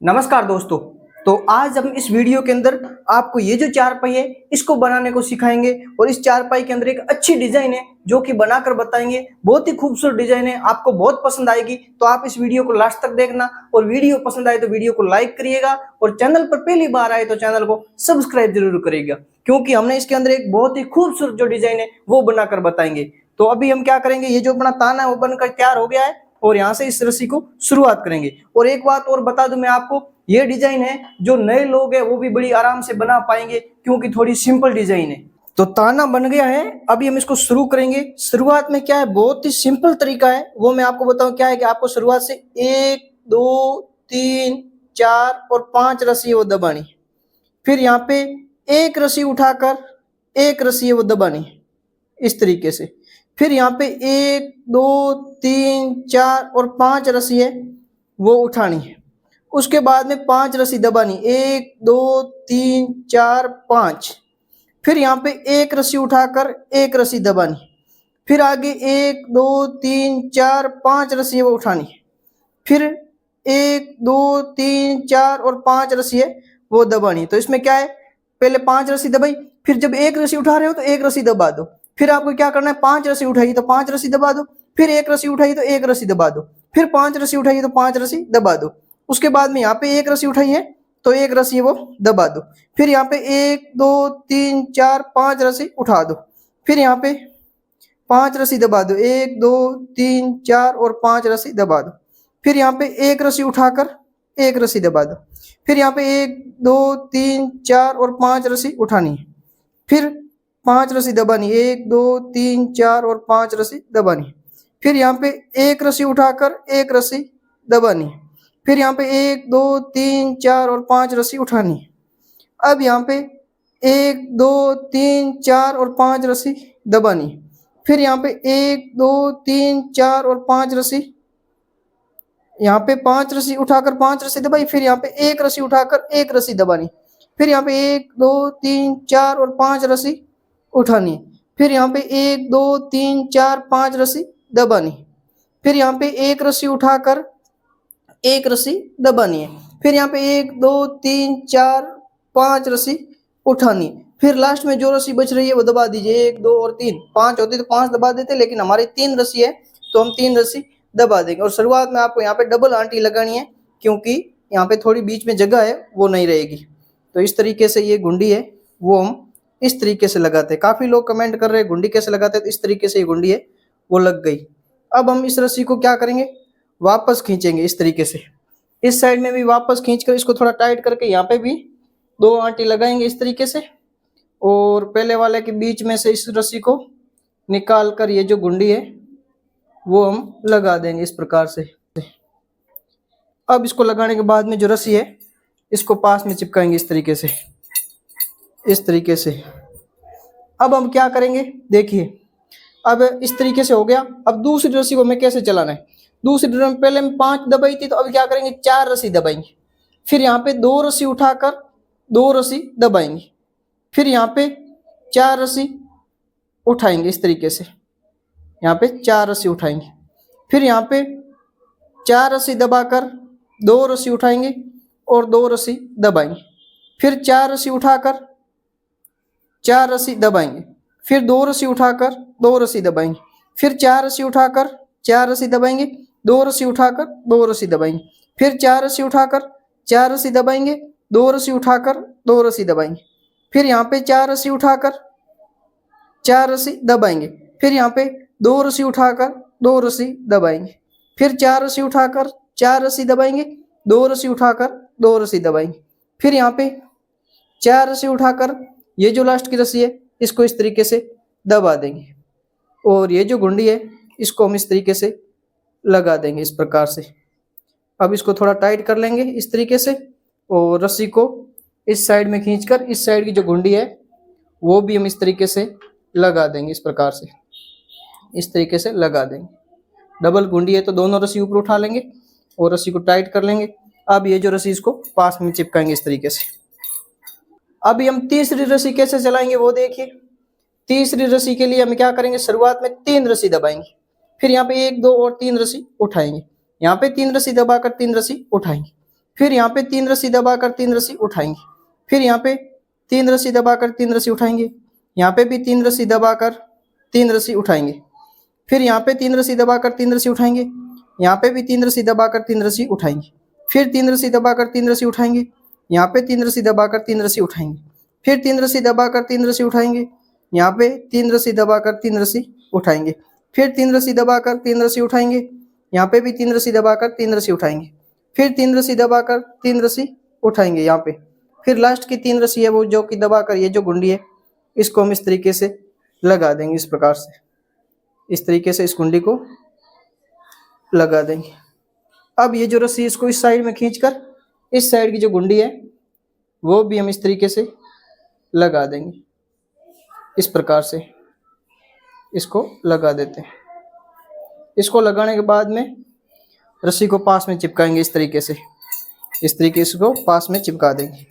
नमस्कार दोस्तों। तो आज हम इस वीडियो के अंदर आपको ये जो चारपाई है इसको बनाने को सिखाएंगे और इस चारपाई के अंदर एक अच्छी डिजाइन है जो कि बनाकर बताएंगे। बहुत ही खूबसूरत डिजाइन है, आपको बहुत पसंद आएगी। तो आप इस वीडियो को लास्ट तक देखना और वीडियो पसंद आए तो वीडियो को लाइक करिएगा और चैनल पर पहली बार आए तो चैनल को सब्सक्राइब जरूर करिएगा, क्योंकि हमने इसके अंदर एक बहुत ही खूबसूरत जो डिजाइन है वो बनाकर बताएंगे। तो अभी हम क्या करेंगे, ये जो अपना ताना है वो बनकर तैयार हो गया है और यहाँ से इस रस्सी को शुरुआत करेंगे। और एक बात और बता दूं मैं आपको, ये डिजाइन है जो नए लोग हैं वो भी बड़ी आराम से बना पाएंगे, क्योंकि थोड़ी सिंपल डिजाइन है। तो ताना बन गया है, अभी हम इसको शुरू करेंगे। शुरुआत में क्या है, बहुत ही सिंपल तरीका है, वो मैं आपको बताऊं। क्या है कि आपको शुरुआत से 1 2 3 4 और 5 रस्सी वो दबानी, फिर यहाँ पे एक रस्सी उठाकर एक रस्सी वो दबानी इस तरीके से। फिर यहाँ पे 1 2 3 4 और 5 रस्सी है वो उठानी है। उसके बाद में 5 रस्सी दबानी, 1 2 3 4 5। फिर यहाँ पे एक रस्सी उठाकर एक रस्सी दबानी, फिर आगे 1 2 3 4 5 रस्सी है वो उठानी, फिर 1 2 3 4 और 5 रस्सी है वो दबानी। तो इसमें क्या है, पहले 5 रस्सी दबाई, फिर जब एक रस्सी उठा रहे हो तो एक रस्सी दबा दो। फिर आपको क्या करना है, 5 रस्सी उठाई तो 5 रस्सी दबा दो, फिर एक रस्सी उठाई तो एक रस्सी दबा दो, फिर 5 रस्सी उठाई तो 5 रस्सी दबा दो। उसके बाद में यहाँ पे एक रस्सी उठाई है तो एक रस्सी वो दबा दो, फिर यहाँ पे 1 2 3 4 5 रस्सी उठा दो, फिर यहाँ पे 5 रस्सी दबा दो, 1 2 3 4 और 5 रस्सी दबा दो। फिर यहाँ पे एक रस्सी उठाकर एक रस्सी दबा दो, फिर यहाँ पे 1 2 3 4 और 5 रस्सी उठानी है, फिर 5 रस्सी दबानी, 1 2 3 4 और 5 रस्सी दबानी, फिर यहाँ पे एक रस्सी उठाकर एक रस्सी दबानी, फिर यहाँ पे 1 2 3 4 और 5 रस्सी उठानी। अब यहाँ पे 1 2 3 4 और 5 रस्सी दबानी, फिर यहाँ पे 1 2 3 4 और 5 रस्सी, यहाँ पे 5 रस्सी उठाकर 5 रस्सी दबाई, फिर यहाँ पे एक रस्सी उठाकर एक रस्सी दबानी, फिर यहाँ पे 1 2 3 4 और 5 रस्सी उठानी, फिर यहाँ पे 1 2 3 4 5 रस्सी दबानी, फिर यहाँ पे एक रस्सी उठाकर एक रस्सी दबानी है, फिर यहाँ पे 1 2 3 4 5 रस्सी उठानी, फिर लास्ट में जो रस्सी बच रही है वो दबा दीजिए। 1 2 और 3 5 होती तो 5 दबा देते, लेकिन हमारी 3 रस्सी है तो हम 3 रस्सी दबा देंगे। और शुरुआत में आपको यहाँ पे डबल आंटी लगानी है, क्योंकि यहाँ पे थोड़ी बीच में जगह है वो नहीं रहेगी। तो इस तरीके से ये गुंडी है वो हम इस तरीके से लगाते हैं। काफ़ी लोग कमेंट कर रहे हैं गुंडी कैसे लगाते हैं, तो इस तरीके से ये गुंडी है वो लग गई। अब हम इस रस्सी को क्या करेंगे, वापस खींचेंगे इस तरीके से। इस साइड में भी वापस खींचकर इसको थोड़ा टाइट करके यहाँ पे भी 2 आंटी लगाएंगे इस तरीके से, और पहले वाले के बीच में से इस रस्सी को निकाल कर ये जो गुंडी है वो हम लगा देंगे इस प्रकार से। अब इसको लगाने के बाद में जो रस्सी है इसको पास में चिपकाएंगे इस तरीके से, इस तरीके से। अब हम क्या करेंगे, देखिए अब इस तरीके से हो गया। अब दूसरी रस्सी को हमें कैसे चलाना है, दूसरी ड्रम में पहले हम 5 दबाई थी, तो अब क्या करेंगे 4 रस्सी दबाएंगे, फिर यहाँ पे 2 रस्सी उठाकर 2 रस्सी दबाएंगे, फिर यहाँ पे 4 रस्सी उठाएंगे इस तरीके से, यहाँ पे 4 रस्सी उठाएंगे, फिर यहाँ पे 4 रस्सी दबाकर 2 रस्सी उठाएंगे और 2 रस्सी दबाएंगे, फिर 4 रस्सी उठाकर 4 रस्सी दबाएंगे, फिर 2 रस्सी उठाकर 2 रस्सी दबाएंगे, फिर 4 रस्सी उठाकर 4 रस्सी दबाएंगे, 2 रस्सी उठाकर 2 रस्सी दबाएंगे, फिर 4 रस्सी उठाकर 4 रस्सी दबाएंगे, 2 रस्सी उठाकर 2 रस्सी दबाएंगे, फिर यहाँ पे 4 रस्सी उठाकर 4 रस्सी दबाएंगे, फिर यहाँ पे 2 रस्सी उठाकर 2 रस्सी दबाएंगे, फिर 4 रस्सी उठाकर 4 रस्सी दबाएंगे, 2 रस्सी उठाकर 2 रस्सी दबाएंगे, फिर यहाँ पे 4 रस्सी उठाकर ये जो लास्ट की रस्सी है इसको इस तरीके से दबा देंगे, और ये जो गुंडी है इसको हम इस तरीके से लगा देंगे इस प्रकार से। अब इसको थोड़ा टाइट कर लेंगे इस तरीके से, और रस्सी को इस साइड में खींचकर इस साइड की जो गुंडी है वो भी हम इस तरीके से लगा देंगे इस प्रकार से, इस तरीके से लगा देंगे। डबल गुंडी है तो दोनों रस्सी ऊपर उठा लेंगे और रस्सी को टाइट कर लेंगे। अब ये जो रस्सी इसको पास में चिपकाएंगे इस तरीके से। अभी हम तीसरी रस्सी कैसे चलाएंगे वो देखिए। तीसरी रस्सी के लिए हम क्या करेंगे, शुरुआत में 3 रस्सी दबाएंगे, फिर यहाँ पे 1 2 और 3 रस्सी उठाएंगे, यहाँ पे 3 रस्सी दबाकर 3 रस्सी उठाएंगे, फिर यहाँ पे 3 रस्सी दबाकर 3 रस्सी उठाएंगे, फिर यहाँ पे 3 रस्सी दबाकर 3 रस्सी उठाएंगे, यहाँ पे भी 3 रस्सी दबाकर 3 रस्सी उठाएंगे, फिर यहाँ पे 3 रस्सी दबाकर 3 रस्सी उठाएंगे, यहाँ पे भी 3 रस्सी दबाकर 3 रस्सी उठाएंगे, फिर 3 रस्सी दबाकर 3 रस्सी उठाएंगे, यहाँ पे 3 रस्सी दबाकर 3 रस्सी उठाएंगे, फिर 3 रस्सी दबाकर 3 रस्सी उठाएंगे, यहाँ पे 3 रस्सी दबाकर 3 रस्सी उठाएंगे, फिर 3 रस्सी दबाकर 3 रस्सी उठाएंगे, यहाँ पे भी 3 रस्सी दबाकर 3 रस्सी उठाएंगे, फिर 3 रस्सी दबाकर 3 रस्सी उठाएंगे यहाँ पे, फिर लास्ट की 3 रस्सी है वो जो कि दबाकर ये जो गुंडी है इसको हम इस तरीके से लगा देंगे। इस प्रकार से इस तरीके से इस गुंडी को लगा देंगे। अब ये जो रस्सी इसको इस साइड में खींचकर इस साइड की जो गुंडी है वो भी हम इस तरीके से लगा देंगे। इस प्रकार से इसको लगा देते हैं। इसको लगाने के बाद में रस्सी को पास में चिपकाएंगे इस तरीके से, इस तरीके से इसको पास में चिपका देंगे।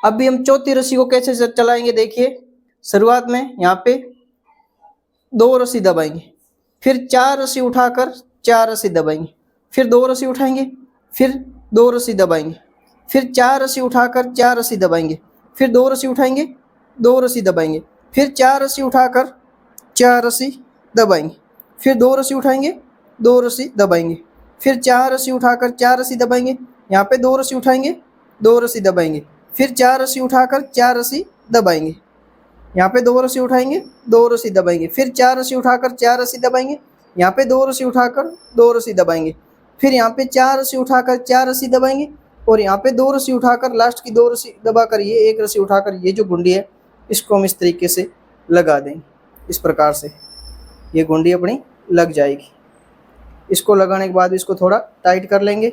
अब भी हम चौथी रस्सी को कैसे चलाएंगे देखिए। शुरुआत में यहाँ पे 2 रस्सी दबाएंगे, फिर 4 रस्सी उठाकर 4 रस्सी दबाएंगे, फिर 2 रस्सी उठाएंगे, फिर 2 रस्सी दबाएंगे, फिर 4 रस्सी उठाकर 4 रस्सी दबाएंगे, फिर 2 रस्सी उठाएंगे, 2 रस्सी दबाएंगे, फिर 4 रस्सी उठाकर 4 रस्सी दबाएंगे, फिर 2 रस्सी उठाएंगे, 2 रस्सी दबाएंगे, फिर 4 रस्सी उठाकर 4 रस्सी दबाएंगे, यहाँ पे 2 रस्सी उठाएंगे, 2 रस्सी दबाएंगे, फिर 4 रस्सी उठाकर 4 रस्सी दबाएंगे, यहाँ पे 2 रस्सी उठाएंगे, 2 रस्सी दबाएंगे, फिर 4 रस्सी उठाकर 4 रस्सी दबाएंगे, यहाँ पे 2 रस्सी उठाकर 2 रस्सी दबाएंगे, फिर यहाँ पे 4 रस्सी उठाकर 4 रस्सी दबाएंगे और यहाँ पे 2 रस्सी उठाकर लास्ट की 2 रस्सी दबाकर ये 1 रस्सी उठाकर ये जो गुंडी है इसको हम इस तरीके से लगा देंगे। इस प्रकार से ये गुंडी अपनी लग जाएगी। इसको लगाने के बाद इसको थोड़ा टाइट कर लेंगे।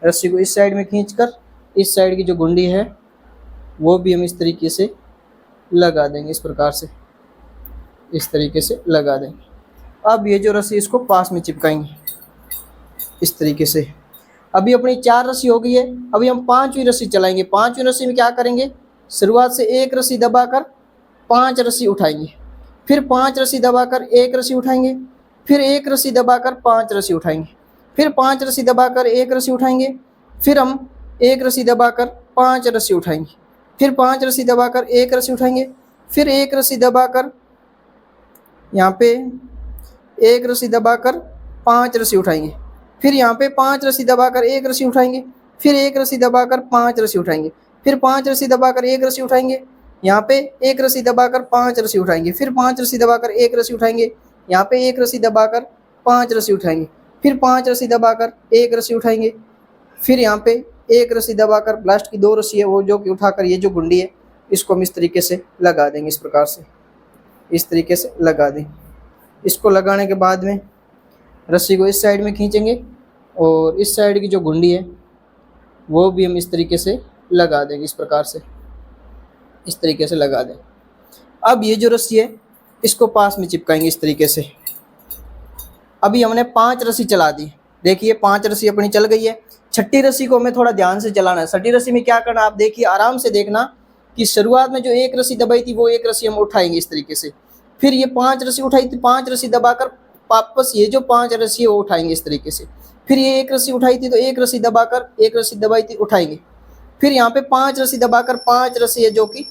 रस्सी को इस साइड में खींचकर इस साइड की जो गुंडी है वो भी हम इस तरीके से लगा देंगे। इस प्रकार से इस तरीके से लगा देंगे। अब ये जो रस्सी इसको पास में चिपकाएंगे इस तरीके से। अभी अपनी 4 रस्सी हो गई है। अभी हम 5वीं रस्सी चलाएंगे। 5वीं रस्सी में क्या करेंगे, शुरुआत से 1 रस्सी दबाकर 5 रस्सी उठाएंगे, फिर 5 रस्सी दबाकर 1 रस्सी उठाएंगे, फिर 1 रस्सी दबाकर 5 रस्सी उठाएंगे, फिर 5 रस्सी दबाकर 1 रस्सी उठाएंगे, फिर हम 1 रस्सी दबाकर 5 रस्सी उठाएंगे, फिर 5 रस्सी दबाकर 1 रस्सी उठाएंगे, फिर 1 रस्सी दबाकर यहाँ पे 1 रस्सी दबाकर 5 रस्सी उठाएंगे, फिर यहाँ पे 5 रस्सी दबाकर 1 रस्सी उठाएंगे, फिर 1 रस्सी दबाकर 5 रस्सी उठाएंगे, फिर 5 रस्सी दबाकर 1 रस्सी उठाएंगे, यहाँ पे 1 रस्सी दबाकर 5 रस्सी उठाएंगे, फिर 5 रस्सी दबाकर 1 रस्सी उठाएंगे, यहाँ पे 1 रस्सी दबाकर 5 रस्सी उठाएंगे, फिर 5 रस्सी दबाकर 1 रस्सी उठाएंगे, फिर यहाँ पे 1 रस्सी दबाकर लास्ट की 2 रस्सी है वो जो कि उठाकर ये जो गुंडी है इसको हम इस तरीके से लगा देंगे। इस प्रकार से इस तरीके से लगा देंगे। इसको लगाने के बाद में रस्सी को इस साइड में खींचेंगे और इस साइड की जो गुंडी है वो भी हम इस तरीके से लगा देंगे। इस प्रकार से इस तरीके से लगा दें। अब ये जो रस्सी है इसको पास में चिपकाएंगे इस तरीके से। अभी हमने 5 रस्सी चला दी। देखिए 5 रस्सी अपनी चल गई है। 6ठी रस्सी को हमें थोड़ा ध्यान से चलाना है। 6ठी रस्सी में क्या करना, आप देखिए आराम से देखना कि शुरुआत में जो 1 रस्सी दबाई थी वो 1 रस्सी हम उठाएंगे इस तरीके से, फिर ये 5 रस्सी उठाई थी, 5 रस्सी दबाकर वापस ये जो 5 रस्सी है वो उठाएंगे इस तरीके से, फिर ये 1 रस्सी उठाई थी तो 1 रस्सी दबाकर 1 रस्सी दबाई थी उठाएंगे, फिर यहाँ पे 5 रस्सी दबाकर 5 रस्सी है जो कि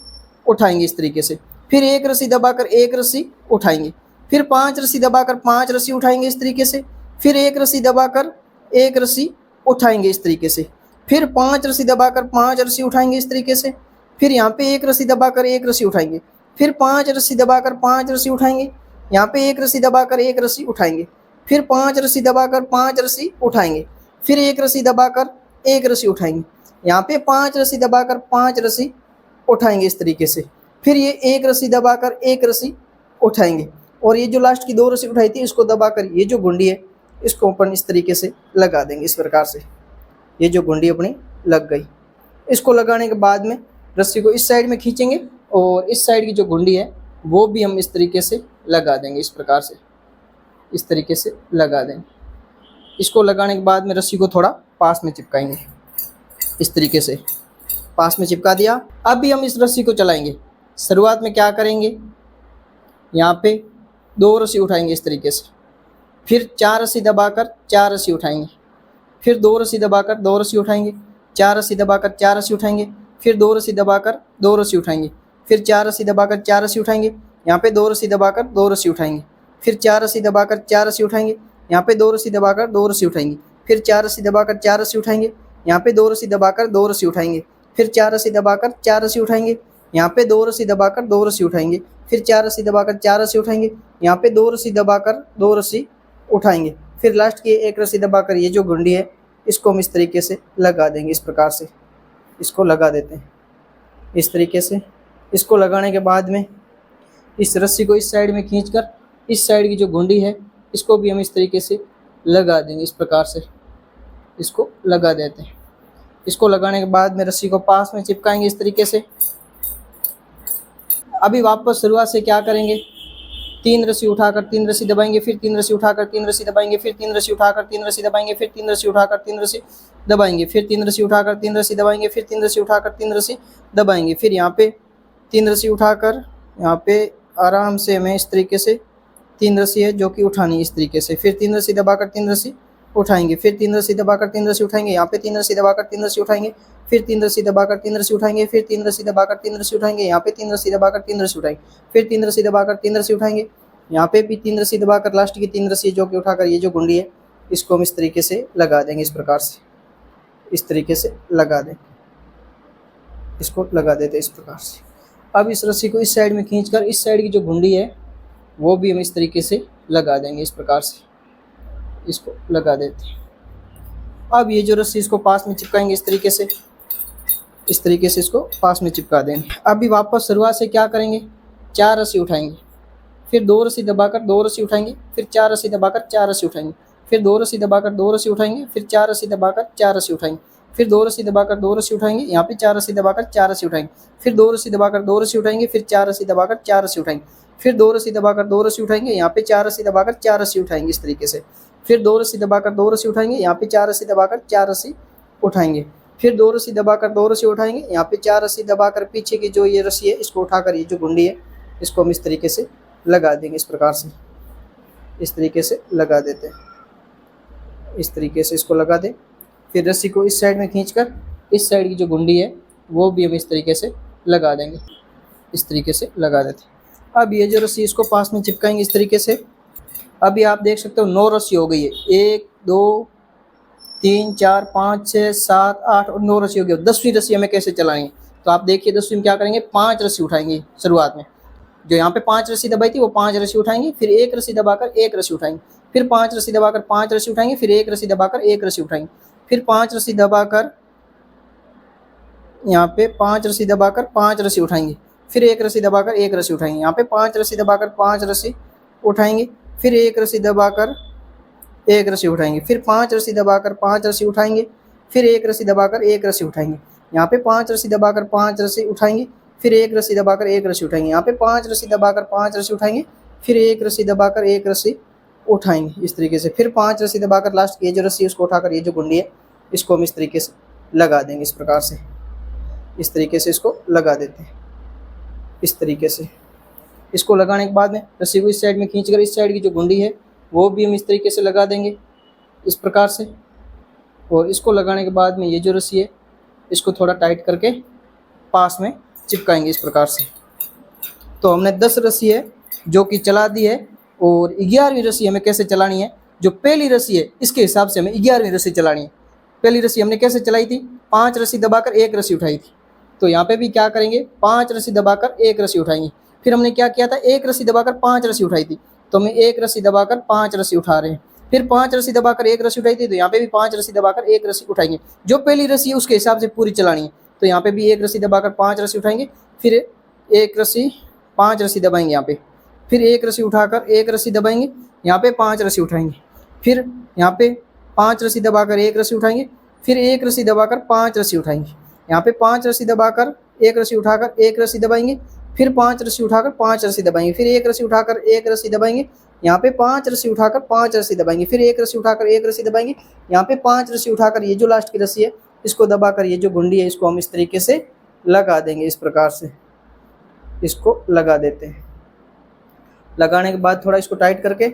उठाएंगे इस तरीके से, फिर 1 रस्सी दबाकर 1 रस्सी उठाएंगे, फिर 5 रस्सी दबाकर 5 रस्सी उठाएंगे इस तरीके से, फिर 1 रस्सी दबाकर 1 रस्सी उठाएंगे इस तरीके से, फिर 5 रस्सी दबाकर 5 रस्सी उठाएंगे इस तरीके से, फिर यहाँ पे 1 रस्सी दबाकर 1 रस्सी उठाएंगे, फिर 5 रस्सी दबाकर 5 रस्सी उठाएंगे, यहाँ पे 1 रस्सी दबाकर 1 रस्सी उठाएंगे, फिर 5 रस्सी दबाकर 5 रस्सी उठाएंगे, फिर 1 रस्सी दबाकर 1 रस्सी उठाएंगे, यहाँ पे 5 रस्सी दबाकर 5 रस्सी उठाएंगे इस तरीके से, फिर ये 1 रस्सी दबाकर 1 रस्सी उठाएंगे और ये जो लास्ट की 2 रस्सी उठाई थी इसको दबाकर ये जो गुंडी है इसको अपन इस तरीके से लगा देंगे। इस प्रकार से ये जो गुंडी अपनी लग गई। इसको लगाने के बाद में रस्सी को इस साइड में खींचेंगे और इस साइड की जो गुंडी है वो भी हम इस तरीके से लगा देंगे। इस प्रकार से इस तरीके से लगा देंगे। इसको लगाने के बाद में रस्सी को थोड़ा पास में चिपकाएंगे इस तरीके से, पास में चिपका दिया। अब भी हम इस रस्सी को चलाएंगे। शुरुआत में क्या करेंगे, यहाँ पे 2 रस्सी उठाएंगे इस तरीके से, फिर 4 रस्सी दबाकर 4 रस्सी उठाएंगे, फिर 2 रस्सी दबाकर 2 रस्सी उठाएंगे, 4 रस्सी दबाकर 4 रस्सी उठाएंगे, फिर 2 रस्सी दबाकर 2 रस्सी उठाएंगे, फिर 4 रस्सी दबाकर 4 रस्सी उठाएंगे, यहाँ पे 2 रस्सी दबाकर 2 रस्सी उठाएंगे, फिर 4 रस्सी दबाकर 4 रस्सी उठाएंगे, यहाँ पे 2 रस्सी दबाकर 2 रस्सी उठाएंगे, फिर 4 रस्सी दबाकर 4 रस्सी उठाएंगे, यहाँ पे 2 रस्सी दबाकर 2 रस्सी उठाएंगे, फिर 4 रस्सी दबाकर 4 रस्सी उठाएंगे, यहाँ पे 2 रस्सी दबाकर 2 रस्सी उठाएंगे, फिर 4 रस्सी दबाकर 4 रस्सी उठाएंगे, यहाँ पे 2 रस्सी दबाकर 2 रस्सी उठाएंगे, फिर लास्ट की 1 रस्सी दबाकर ये जो घुंडी है इसको हम इस तरीके से लगा देंगे। इस प्रकार से इसको लगा देते हैं इस तरीके से। इसको लगाने के बाद में इस रस्सी को इस साइड में खींचकर इस साइड की जो घुंडी है इसको भी हम इस तरीके से लगा देंगे। इस प्रकार से इसको लगा देते हैं। इसको लगाने के बाद में रस्सी को पास में चिपकाएंगे इस तरीके से। अभी वापस शुरुआत से क्या करेंगे, 3 रस्सी उठाकर 3 रस्सी दबाएंगे, फिर 3 रस्सी उठाकर 3 रस्सी दबाएंगे, फिर 3 रस्सी उठाकर 3 रस्सी दबाएंगे, फिर 3 रस्सी उठाकर 3 रस्सी दबाएंगे, फिर 3 रस्सी उठाकर 3 रस्सी दबाएंगे, फिर 3 रस्सी उठाकर 3 रस्सी दबाएंगे, फिर यहाँ पे 3 रस्सी उठाकर यहाँ पे आराम से हमें इस तरीके से 3 रस्सी है जो कि उठानी इस तरीके से, फिर 3 रस्सी दबाकर 3 रस्सी उठाएंगे, फिर 3 रस्सी दबाकर 3 रस्सी उठाएंगे, यहाँ पे 3 रस्सी दबाकर 3 रस्सी उठाएंगे, फिर 3 रस्सी दबाकर 3 रस्सी उठाएंगे, फिर 3 रस्सी दबाकर 3 रस्सी उठाएंगे, यहाँ पे 3 रस्सी दबाकर 3 रस्सी उठाएंगे, फिर 3 रस्सी दबाकर 3 रस्सी उठाएंगे, यहाँ पे भी 3 रस्सी दबाकर लास्ट की 3 रस्सी जो कि उठाकर ये जो घुंडी है इसको हम इस तरीके से लगा देंगे। इस प्रकार से इस तरीके से लगा दें, इसको लगा देते इस प्रकार से। अब इस रस्सी को इस साइड में खींचकर इस साइड की जो घुंडी है वो भी हम इस तरीके से लगा देंगे। इस प्रकार से इसको लगा देते हैं। अब ये जो रस्सी इसको पास में चिपकाएंगे इस तरीके से, इस तरीके से इसको पास में चिपका देंगे। अभी वापस शुरुआत से क्या करेंगे, 4 रस्सी उठाएंगे, फिर 2 रस्सी दबाकर 2 रस्सी उठाएंगे, फिर 4 रस्सी दबाकर 4 रस्सी उठाएंगे, फिर 2 रस्सी दबाकर 2 रस्सी उठाएंगे, फिर 4 रस्सी दबाकर 4 रस्सी उठाएंगे, फिर 2 रस्सी दबाकर 2 रस्सी उठाएंगे, यहाँ पे 4 रस्सी दबाकर 4 रस्सी उठाएंगे, फिर 2 रस्सी दबाकर 2 रस्सी उठाएंगे, फिर 4 रस्सी दबाकर 4 रस्सी उठाएंगे, फिर 2 रस्सी दबाकर 2 रस्सी उठाएंगे, यहाँ पे 4 रस्सी दबाकर 4 रस्सी उठाएंगे इस तरीके से, फिर 2 रस्सी दबाकर 2 रस्सी उठाएंगे, यहाँ पे 4 रस्सी दबाकर 4 रस्सी उठाएंगे, फिर 2 रस्सी दबाकर 2 रस्सी उठाएंगे, यहाँ पे 4 रस्सी दबाकर पीछे की जो ये रस्सी है इसको उठाकर ये जो घुंडी है इसको हम इस तरीके से लगा देंगे। इस प्रकार से इस तरीके से लगा देते हैं, इस तरीके से इसको लगा दें। फिर रस्सी को इस साइड में खींचकर इस साइड की जो घुंडी है वो भी हम इस तरीके से लगा देंगे, इस तरीके से लगा देते हैं। अब ये जो रस्सी इसको पास में चिपकाएंगे इस तरीके से। अभी आप देख सकते हो 9 रस्सी हो गई है, 1 2 3 4 5 6 7 8 और 9 रस्सी हो गई। 10वीं रस्सी हमें कैसे चलाएंगे, तो आप देखिए 10वीं में क्या करेंगे, 5 रस्सी उठाएंगे शुरुआत में। जो यहाँ पे 5 रस्सी दबाई थी वो 5 रस्सी उठाएंगे, फिर 1 रस्सी दबाकर 1 रस्सी उठाएंगे, फिर 5 रस्सी दबाकर 5 रस्सी उठाएंगे, फिर 1 रस्सी दबाकर 1 रस्सी उठाएंगे, फिर 5 रस्सी दबाकर यहाँ पे 5 रस्सी दबाकर 5 रस्सी उठाएंगे, फिर 1 रस्सी दबाकर 1 रस्सी उठाएंगे, यहाँ पे 5 रस्सी दबाकर 5 रस्सी उठाएंगे, फिर 1 रस्सी दबाकर 1 रस्सी उठाएंगे, फिर 5 रस्सी दबाकर 5 रस्सी उठाएंगे, फिर 1 रस्सी दबाकर 1 रस्सी उठाएंगे, यहाँ पे 5 रस्सी दबाकर 5 रस्सी उठाएंगे, फिर 1 रस्सी दबाकर 1 रस्सी उठाएंगे, यहाँ पे 5 रस्सी दबाकर 5 रस्सी उठाएंगे, फिर 1 रस्सी दबाकर 1 रस्सी उठाएंगे इस तरीके से, फिर 5 रस्सी दबाकर लास्ट ये जो रस्सी उसको उठाकर ये जो घुंडी है इसको हम इस तरीके से लगा देंगे। इस प्रकार से इस तरीके से इसको लगा देते हैं, इस तरीके से। इसको लगाने के बाद में रस्सी को इस साइड में खींचकर इस साइड की जो घुंडी है वो भी हम इस तरीके से लगा देंगे इस प्रकार से। और इसको लगाने के बाद में ये जो रस्सी है इसको थोड़ा टाइट करके पास में चिपकाएंगे इस प्रकार से। तो हमने 10 रस्सी है जो कि चला दी है, और 11वीं रस्सी हमें कैसे चलानी है, जो पहली रस्सी है इसके हिसाब से हमें 11वीं रस्सी चलानी है। पहली रस्सी हमने कैसे चलाई थी, 5 रस्सी दबाकर 1 रस्सी उठाई थी, तो यहाँ पे भी क्या करेंगे, 5 रस्सी दबाकर 1 रस्सी उठाएंगे। फिर हमने क्या किया था, 1 रस्सी दबाकर 5 रस्सी उठाई थी, तो हमें 1 रस्सी दबाकर 5 रस्सी उठा रहे हैं। फिर 5 रस्सी दबाकर 1 रस्सी उठाई थी, तो यहाँ पे भी 5 रस्सी दबाकर 1 रस्सी उठाएंगे। जो पहली रस्सी है उसके हिसाब से पूरी चलानी है, तो यहाँ पे भी 1 रस्सी दबाकर 5 रस्सी उठाएंगे, फिर 1 रस्सी 5 रस्सी दबाएंगे यहाँ पे, फिर 1 रस्सी उठाकर 1 रस्सी दबाएंगे, यहाँ पे 5 रस्सी उठाएंगे, फिर यहाँ पे 5 रस्सी दबाकर 1 रस्सी उठाएंगे, फिर 1 रस्सी दबाकर 5 रस्सी उठाएंगे, यहाँ पे 5 रस्सी दबाकर 1 रस्सी उठाकर 1 रस्सी दबाएंगे, फिर 5 रस्सी उठाकर 5 रस्सी दबाएंगे, फिर 1 रस्सी उठाकर 1 रस्सी दबाएंगे, यहाँ पे 5 रस्सी उठाकर 5 रस्सी दबाएंगे, फिर 1 रस्सी उठाकर 1 रस्सी दबाएंगे, यहाँ पे 5 रस्सी उठाकर ये जो लास्ट की रस्सी है इसको दबाकर ये जो घुंडी है इसको हम इस तरीके से लगा देंगे। इस प्रकार से इसको लगा देते हैं। लगाने के बाद थोड़ा इसको टाइट करके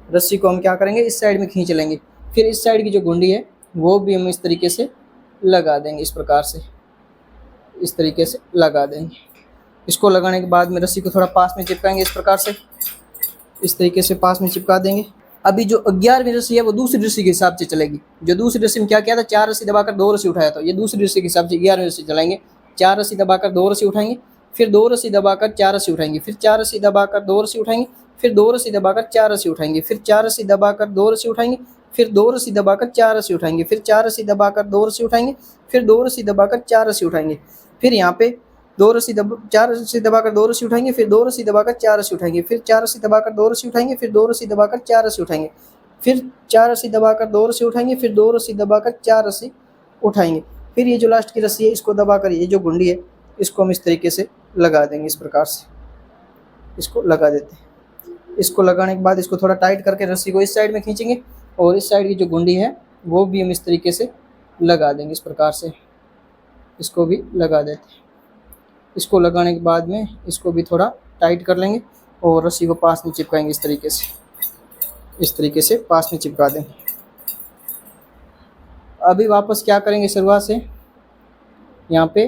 रस्सी को हम क्या करेंगे, इस साइड में खींच लेंगे। फिर इस साइड की जो घुंडी है वो भी हम इस तरीके से लगा देंगे इस प्रकार से, इस तरीके से लगा देंगे। इसको लगाने के बाद में रस्सी को थोड़ा पास में चिपकाएंगे इस प्रकार से, इस तरीके से पास में चिपका देंगे। अभी जो 11वीं रस्सी है वो दूसरी रस्सी के हिसाब से चलेगी। जो दूसरी रस्सी में क्या किया था, 4 रस्सी दबाकर 2 रस्सी उठाया, तो ये दूसरी रस्सी के हिसाब से 11वीं रस्सी चलाएंगे। 4 रस्सी दबाकर 2 रस्सी उठाएंगे, फिर 2 रस्सी दबाकर 4 रस्सी उठाएंगे, फिर 4 रस्सी दबाकर 2 रस्सी उठाएंगे, फिर 2 रस्सी दबाकर 4 रस्सी उठाएंगे, फिर 4 रस्सी दबाकर 2 रस्सी उठाएंगे, फिर 2 रस्सी दबाकर 4 रस्सी उठाएंगे, फिर 4 रस्सी दबाकर 2 रस्सी उठाएंगे, फिर 2 रस्सी दबाकर 4 रस्सी उठाएंगे, फिर यहाँ पे 4 रस्सी दबाकर 2 रस्सी उठाएंगे, फिर 2 रस्सी दबाकर 4 रस्सी उठाएंगे, फिर 4 रस्सी दबाकर 2 रस्सी उठाएंगे, फिर 2 रस्सी दबाकर 4 रस्सी उठाएंगे, फिर 4 रस्सी दबाकर 2 रस्सी उठाएंगे, फिर 2 रस्सी दबाकर 4 रस्सी उठाएंगे। फिर ये जो लास्ट की रस्सी है इसको दबाकर ये जो गुंडी है इसको हम इस तरीके से लगा देंगे, इस प्रकार से इसको लगा देते हैं। इसको लगाने के बाद इसको थोड़ा टाइट करके रस्सी को इस साइड में खींचेंगे और इस साइड की जो गुंडी है वो भी हम इस तरीके से लगा देंगे, इस प्रकार से इसको भी लगा देते हैं। इसको लगाने के बाद में इसको भी थोड़ा टाइट कर लेंगे और रस्सी को पास में चिपकाएंगे, इस तरीके से पास में चिपका देंगे। अभी वापस क्या करेंगे, शुरुआत से यहाँ पे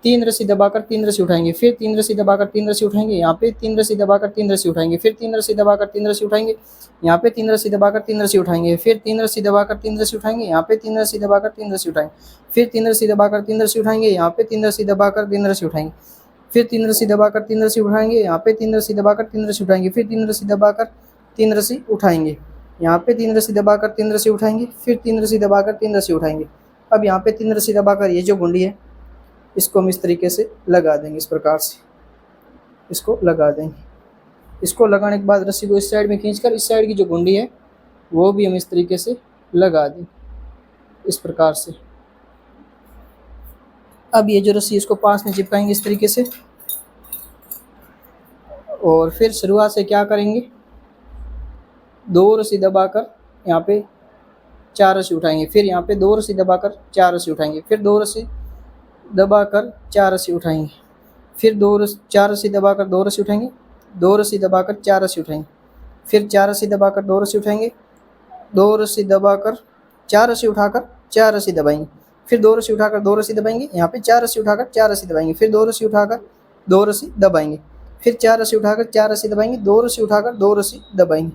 3 रस्सी दबाकर 3 रस्सी उठाएंगे, फिर 3 रस्सी दबाकर 3 रस्सी उठाएंगे, यहाँ पे 3 रस्सी दबाकर 3 रस्सी उठाएंगे, फिर 3 रस्सी दबाकर 3 रस्सी उठाएंगे, यहाँ पे 3 रस्सी दबाकर 3 रस्सी उठाएंगे, फिर 3 रस्सी दबाकर 3 रस्सी उठाएंगे, यहाँ पे 3 रस्सी दबाकर 3 रस्सी उठाएंगे, फिर 3 रस्सी दबाकर 3 रस्सी उठाएंगे, यहाँ पे 3 रस्सी दबाकर 3 रस्सी उठाएंगे, फिर 3 रस्सी दबाकर 3 रस्सी उठाएंगे, यहाँ पे 3 रस्सी दबाकर 3 रस्सी उठाएंगे, फिर 3 रस्सी दबाकर 3 रस्सी उठाएंगे, यहाँ पे 3 रस्सी दबाकर 3 रस्सी उठाएंगे, फिर 3 रस्सी दबाकर 3 रस्सी उठाएंगे। अब यहाँ पे 3 रस्सी दबाकर ये जो गुंडी है इसको हम इस तरीके से लगा देंगे, इस प्रकार से इसको लगा देंगे। इसको लगाने के बाद रस्सी को इस साइड में खींचकर इस साइड की जो गुंडी है वो भी हम इस तरीके से लगा दें, इस प्रकार से। अब ये जो रस्सी इसको पास में चिपकाएंगे इस तरीके से और फिर शुरुआत से क्या करेंगे, 2 रस्सी दबाकर यहाँ पे 4 रस्सी उठाएंगे, फिर यहाँ पे 2 रस्सी दबाकर 4 रस्सी उठाएंगे, फिर 2 रस्सी दबाकर 4 रस्सी उठाएंगे, फिर 4 रस्सी दबाकर 2 रस्सी उठाएंगे, 2 रस्सी दबाकर 4 रस्सी उठाएंगे, फिर 4 रस्सी दबाकर 2 रस्सी उठाएंगे, 2 रस्सी दबाकर 4 रस्सी उठाकर 4 रस्सी दबाएंगे, फिर 2 रस्सी उठाकर 2 रस्सी दबाएंगे, यहाँ पे 4 रस्सी उठाकर 4 रस्सी दबाएंगे, फिर 2 रस्सी उठाकर 2 रस्सी दबाएंगे, फिर 4 रस्सी उठाकर 4 रस्सी दबाएंगे, 2 रस्सी उठाकर 2 रस्सी दबाएंगे,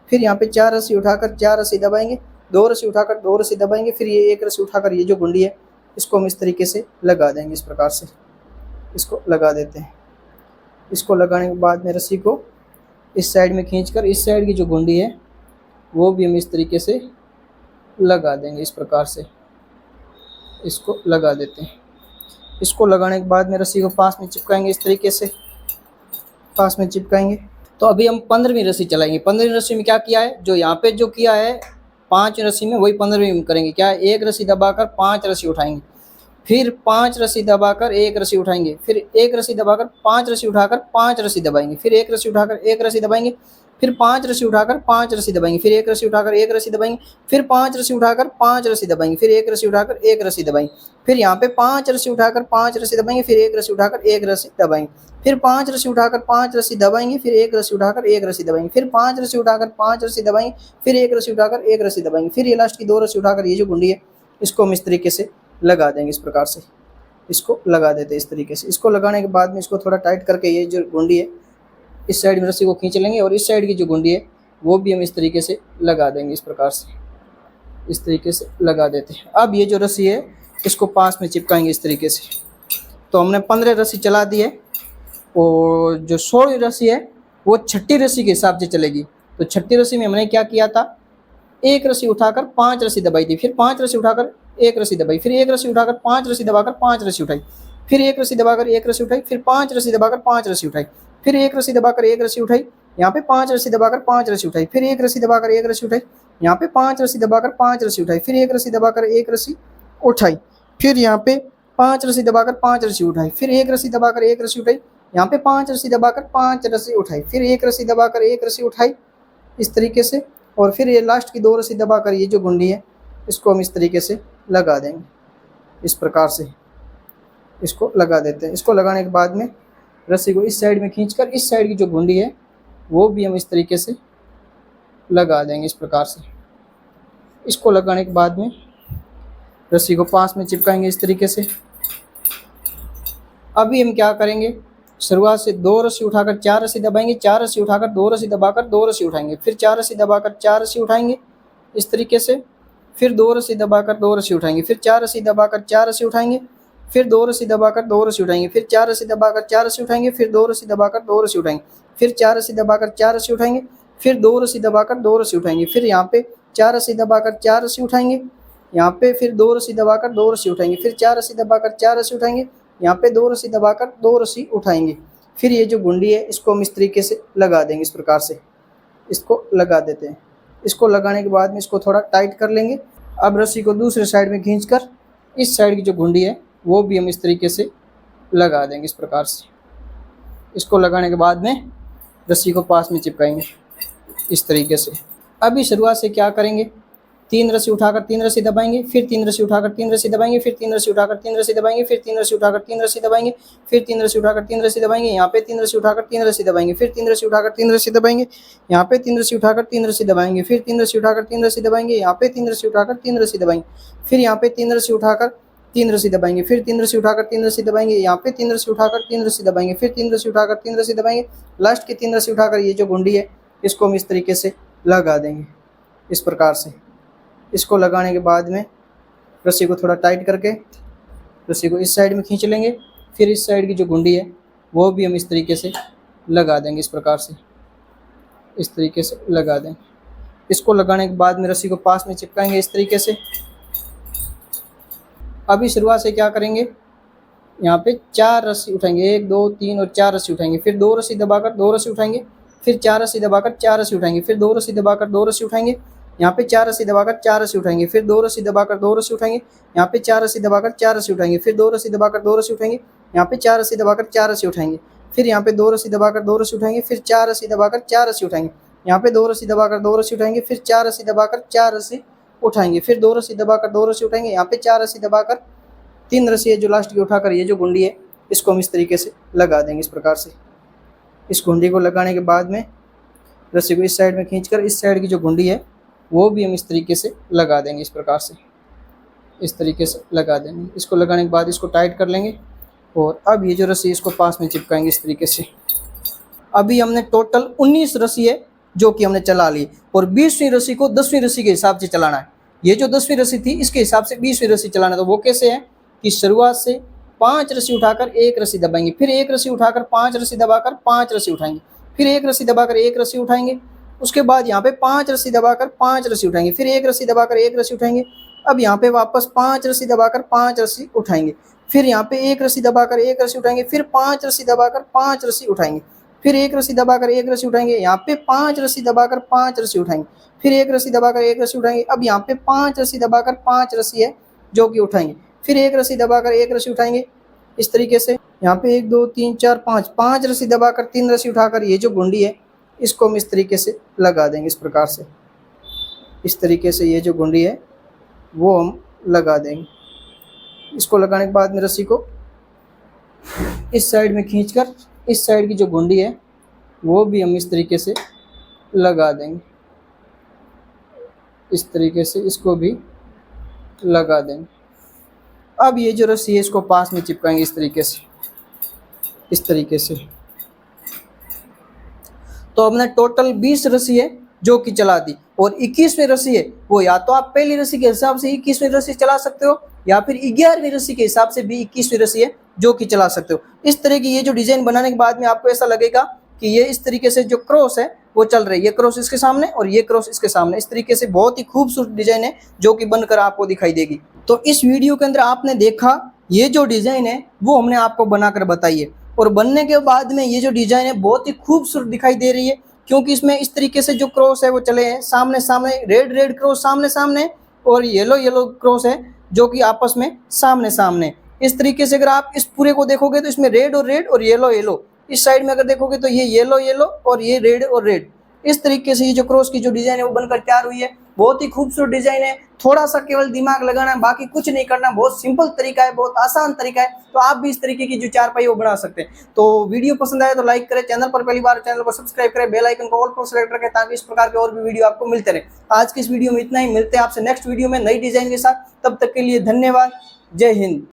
फिर यहाँ पे 4 रस्सी उठाकर 4 रस्सी दबाएंगे, 2 रस्सी उठाकर 2 रस्सी दबाएंगे, फिर ये 1 रस्सी उठाकर ये जो गुंडी है इसको हम इस तरीके से लगा देंगे, इस प्रकार से इसको लगा देते हैं। इसको लगाने के बाद में रस्सी को इस साइड में खींचकर इस साइड की जो गुंडी है वो भी हम इस तरीके से लगा देंगे, इस प्रकार से इसको लगा देते हैं। इसको लगाने के बाद में रस्सी को पास में चिपकाएंगे, इस तरीके से पास में चिपकाएंगे। तो अभी हम 15वीं रस्सी चलाएंगे। 15वीं रस्सी में क्या किया है, जो यहाँ पे जो किया है 5 रस्सी में वही 15वीं में करेंगे। क्या, 1 रस्सी दबाकर 5 रस्सी उठाएंगे, फिर 5 रस्सी दबाकर 1 रस्सी उठाएंगे, फिर 1 रस्सी दबाकर 5 रस्सी उठाकर 5 रस्सी दबाएंगे, फिर 1 रस्सी उठाकर 1 रस्सी दबाएंगे, फिर 5 रस्सी उठाकर 5 रस्सी दबाएंगे, फिर 1 रस्सी उठाकर 1 रस्सी दबाएंगे, फिर 5 रस्सी उठाकर 5 रस्सी दबाएंगे, फिर 1 रस्सी उठाकर 1 रस्सी दबाएंगे, फिर यहाँ पे 5 रस्सी उठाकर 5 रस्सी दबाएंगे, फिर 1 रस्सी उठाकर 1 रस्सी दबाएंगे, फिर 5 रस्सी उठाकर 5 रस्सी दबाएंगे, फिर 1 रस्सी उठाकर 1 रस्सी दबाएंगे, फिर 5 रस्सी उठाकर 5 रस्सी दबाएंगे, फिर 1 रस्सी उठाकर 1 रस्सी दबाएंगे, फिर ये लास्ट की 2 रस्सी उठाकर ये जो गुंडी है इसको हम इस तरीके से लगा देंगे, इस प्रकार से इसको लगा देते हैं, इस तरीके से। इसको लगाने के बाद में इसको थोड़ा टाइट करके ये जो गुंडी है इस साइड में रस्सी को खींच लेंगे और इस साइड की जो गुंडी है वो भी हम इस तरीके से लगा देंगे, इस प्रकार से इस तरीके से लगा देते हैं। अब ये जो रस्सी है इसको पास में चिपकाएंगे इस तरीके से। तो हमने 15 रस्सी चला दी है और जो 16वीं रस्सी है वो 6ठी रस्सी के हिसाब से चलेगी। तो 6ठी रस्सी में हमने क्या किया था, 1 रस्सी उठाकर 5 रस्सी दबाई थी, फिर 5 रस्सी उठाकर 1 रस्सी दबाई, फिर 1 रस्सी उठाकर 5 रस्सी दबाकर 5 रस्सी उठाई, फिर 1 रस्सी दबाकर 1 रस्सी उठाई, फिर 5 रस्सी दबाकर 5 रस्सी उठाई, फिर 1 रस्सी दबाकर 1 रस्सी उठाई, यहाँ पे 5 रस्सी दबाकर 5 रस्सी उठाई, फिर 1 रस्सी दबाकर 1 रस्सी उठाई, यहाँ पे 5 रस्सी दबाकर 5 रस्सी उठाई, फिर 1 रस्सी दबाकर 1 रस्सी उठाई, फिर यहाँ पे 5 रस्सी दबाकर 5 रस्सी उठाई, फिर 1 रस्सी दबाकर 1 रस्सी उठाई, यहाँ पे 5 रस्सी दबाकर 5 रस्सी उठाई, फिर 1 रस्सी दबाकर 1 रस्सी उठाई, इस तरीके से। और फिर ये लास्ट की 2 रस्सी दबाकर ये जो गुंडी है इसको हम इस तरीके से लगा देंगे, इस प्रकार से इसको लगा देते हैं। इसको लगाने के बाद में रस्सी को इस साइड में खींचकर इस साइड की जो गुंडी है वो भी हम इस तरीके से लगा देंगे, इस प्रकार से। इसको लगाने के बाद में रस्सी को पास में चिपकाएंगे इस तरीके से। अभी हम क्या करेंगे, शुरुआत से 2 रस्सी उठाकर 4 रस्सी दबाएंगे, 4 रस्सी उठाकर 2 रस्सी दबाकर 2 रस्सी उठाएंगे, फिर 4 रस्सी दबाकर 4 रस्सी उठाएंगे इस तरीके से, फिर 2 रस्सी दबाकर 2 रस्सी उठाएंगे, फिर 4 रस्सी दबाकर 4 रस्सी उठाएंगे, फिर 2 रस्सी दबाकर 2 रस्सी उठाएंगे, फिर 4 रस्सी दबाकर 4 रस्सी उठाएंगे, फिर 2 रस्सी दबाकर 2 रस्सी उठाएंगे, फिर 4 रस्सी दबाकर 4 रस्सी उठाएंगे, फिर 2 रस्सी दबाकर 2 रस्सी उठाएंगे, फिर यहाँ पे 4 रस्सी दबाकर 4 रस्सी उठाएंगे, यहाँ पे फिर 2 रस्सी दबाकर 2 रस्सी उठाएंगे, फिर 4 रस्सी दबाकर 4 रस्सी उठाएंगे, यहाँ पे 2 रस्सी दबाकर 2 रस्सी उठाएंगे। फिर ये जो गुंडी है इसको हम इस तरीके से लगा देंगे, इस प्रकार से इसको लगा देते हैं। इसको लगाने के बाद में इसको थोड़ा टाइट कर लेंगे। अब रस्सी को दूसरे साइड में खींचकर इस साइड की जो गुंडी है वो भी हम इस तरीके से लगा देंगे इस प्रकार से। इसको लगाने के बाद में रस्सी को पास में चिपकाएंगे इस तरीके से। अभी शुरुआत से क्या करेंगे, 3 रस्सी उठाकर 3 रस्सी दबाएंगे, फिर 3 रस्सी उठाकर 3 रस्सी दबाएंगे, फिर 3 रस्सी उठाकर 3 रस्सी दबाएंगे, फिर 3 रस्सी उठाकर 3 रस्सी दबाएंगे, फिर 3 रस्सी उठाकर 3 रस्सी दबाएंगे, यहाँ पे 3 रस्सी उठाकर 3 रस्सी दबाएंगे, फिर 3 रस्सी उठाकर 3 रस्सी दबाएंगे, यहाँ पे 3 रस्सी उठाकर 3 रस्सी दबाएंगे, फिर 3 रस्सी उठाकर 3 रस्सी दबाएंगे, यहाँ पे 3 रस्सी उठाकर 3 रस्सी दबाएंगे, फिर यहाँ पे 3 रस्सी उठाकर 3 रस्सी दबाएंगे, फिर 3 रस्सी उठाकर 3 रस्सी दबाएंगे, यहाँ पे 3 रस्सी उठाकर 3 रस्सी दबाएंगे, फिर 3 रस्सी उठाकर 3 रस्सी दबाएंगे, लास्ट की 3 रस्सी उठाकर ये जो गुंडी है इसको हम इस तरीके से लगा देंगे इस प्रकार से। इसको लगाने के बाद में रस्सी को थोड़ा टाइट करके रस्सी को इस साइड में खींच लेंगे, फिर इस साइड की जो गुंडी है वो भी हम इस तरीके से लगा देंगे इस प्रकार से, इस तरीके से लगा देंगे। इसको लगाने के बाद में रस्सी को पास में चिपकाएंगे इस तरीके से। अभी शुरुआत से क्या करेंगे, यहाँ पे 4 रस्सी उठाएंगे, 1 2 3 और 4 रस्सी उठाएंगे, फिर 2 रस्सी दबाकर 2 रस्सी उठाएंगे, फिर 4 रस्सी दबाकर 4 रस्सी उठाएंगे, फिर 2 रस्सी दबाकर 2 रस्सी उठाएंगे, यहाँ पे 4 रस्सी दबाकर 4 रस्सी उठाएंगे, फिर 2 रस्सी दबाकर 2 रस्सी उठाएंगे, यहाँ पे 4 रस्सी दबाकर 4 रस्सी उठाएंगे, फिर 2 रस्सी दबाकर 2 रस्सी उठाएंगे, यहाँ पे 4 रस्सी दबाकर 4 रस्सी उठाएंगे, फिर यहाँ पे 2 रस्सी दबाकर 2 रस्सी उठाएंगे, फिर 4 रस्सी दबाकर 4 रस्सी उठाएंगे, यहाँ पे 2 रस्सी दबाकर 2 रस्सी उठाएंगे, फिर 4 रस्सी दबाकर 4 रस्सी उठाएंगे, फिर 2 रस्सी दबाकर 2 रस्सी उठाएंगे, यहाँ पे 4 रस्सी दबाकर 3 रस्सी है जो लास्ट की उठाकर ये जो गुंडी है इसको हम इस तरीके से लगा देंगे इस प्रकार से। इस गुंडी को लगाने के बाद में रस्सी को इस साइड में खींचकर इस साइड की जो गुंडी है वो भी हम इस तरीके से लगा देंगे इस प्रकार से, इस तरीके से लगा देंगे। इसको लगाने के बाद इसको टाइट कर लेंगे और अब ये जो रस्सी इसको पास में चिपकाएंगे इस तरीके से। अभी हमने टोटल 19 रस्सी है जो कि हमने चला ली और 20वीं रस्सी को 10वीं रस्सी के हिसाब से चलाना है। ये जो 10वीं रस्सी थी इसके हिसाब से 20वीं रस्सी चलाना है। तो वो कैसे है कि शुरुआत से 5 रस्सी उठाकर 1 रस्सी दबाएंगे, फिर 1 रस्सी उठाकर 5 रस्सी दबाकर 5 रस्सी उठाएंगे, फिर 1 रस्सी दबाकर 1 रस्सी उठाएंगे, उसके बाद यहाँ पे 5 रस्सी दबाकर 5 रस्सी उठाएंगे, फिर 1 रस्सी दबाकर 1 रस्सी उठाएंगे। अब यहाँ पे वापस 5 रस्सी दबाकर 5 रस्सी उठाएंगे, फिर यहाँ पे 1 रस्सी दबाकर 1 रस्सी उठाएंगे, फिर 5 रस्सी दबाकर 5 रस्सी उठाएंगे, फिर 1 रस्सी दबाकर 1 रस्सी उठाएंगे, यहाँ पे 5 रस्सी दबाकर 5 रस्सी उठाएंगे, फिर 1 रस्सी दबाकर 1 रस्सी उठाएंगे। अब यहाँ पे 5 रस्सी दबाकर 5 रस्सी है जो कि उठाएंगे, फिर 1 रस्सी दबाकर 1 रस्सी उठाएंगे। इस तरीके से यहाँ पे 1 2 3 4 5 रस्सी दबाकर 3 रस्सी उठाकर ये जो गुंडी है इसको हम इस तरीके से लगा देंगे इस प्रकार से। इस तरीके से ये जो गुंडी है वो हम लगा देंगे। इसको लगाने के बाद में रस्सी को इस साइड में खींचकर इस साइड की जो गुंडी है वो भी हम इस तरीके से लगा देंगे, इस तरीके से इसको भी लगा देंगे। अब ये जो रस्सी है इसको पास में चिपकाएंगे इस तरीके से, इस तरीके से। तो हमने टोटल 20 रस्सी है जो कि चला दी और 21वीं रस्सी है वो या तो आप पहली रस्सी के हिसाब से 21वीं रस्सी चला सकते हो या फिर 11वीं रस्सी के हिसाब से भी 21वीं रस्सी है जो कि चला सकते हो। इस तरह की ये जो डिजाइन बनाने के बाद में आपको ऐसा लगेगा कि ये इस तरीके से जो क्रॉस है वो चल रही है, ये क्रॉस इसके सामने और ये क्रॉस इसके सामने। इस तरीके से बहुत ही खूबसूरत डिजाइन है जो कि बनकर आपको दिखाई देगी। तो इस वीडियो के अंदर आपने देखा ये जो डिजाइन है वो हमने आपको बनाकर बताई है और बनने के बाद में ये जो डिजाइन है बहुत ही खूबसूरत दिखाई दे रही है क्योंकि इसमें इस तरीके से जो क्रॉस है वो चले हैं सामने सामने, रेड रेड क्रॉस सामने सामने और येलो येलो क्रॉस है जो कि आपस में सामने सामने। इस तरीके से अगर आप इस पूरे को देखोगे तो इसमें रेड और येलो येलो, इस साइड में अगर देखोगे तो ये येलो येलो और ये रेड और रेड, इस तरीके से ये जो क्रॉस की जो डिजाइन है वो बनकर तैयार हुई है। बहुत ही खूबसूरत डिजाइन है, थोड़ा सा केवल दिमाग लगाना है, बाकी कुछ नहीं करना। बहुत सिंपल तरीका है, बहुत आसान तरीका है। तो आप भी इस तरीके की जो चारपाई वो बना सकते हैं। तो वीडियो पसंद आए तो लाइक करें, चैनल पर पहली बार चैनल को सब्सक्राइब करें, बेल आइकन को ऑल पर सेलेक्ट रखें ताकि इस प्रकार के और भी वीडियो आपको मिलते रहे। आज की इस वीडियो में इतना ही, मिलते हैं आपसे नेक्स्ट वीडियो में नई डिजाइन के साथ। तब तक के लिए धन्यवाद। जय हिंद।